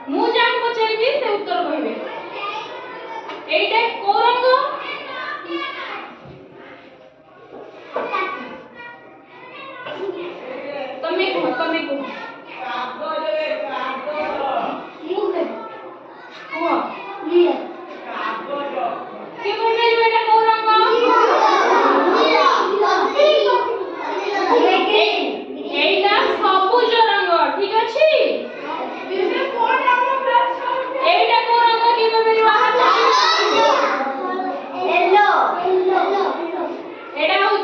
ମୁଁ ଯାହାକୁ ପଚାରିବି ସେ ଉତ୍ତର କହିବେ। ଏଇଟା କୋଉ ରଙ୍ଗ? ତମେ କୁହ, ତମେ କୁହ। କୁହ। କିଏ କହିପାରିବ ଏଇଟା କୋଉ ରଙ୍ଗ? ଏଇଟା ସବୁଜ ରଙ୍ଗ। ଠିକ ଅଛି। ଏଇଟା କୋଉ ରଙ୍ଗ କିଏ କହିପାରିବ? ଏଇଟା ହଉଛି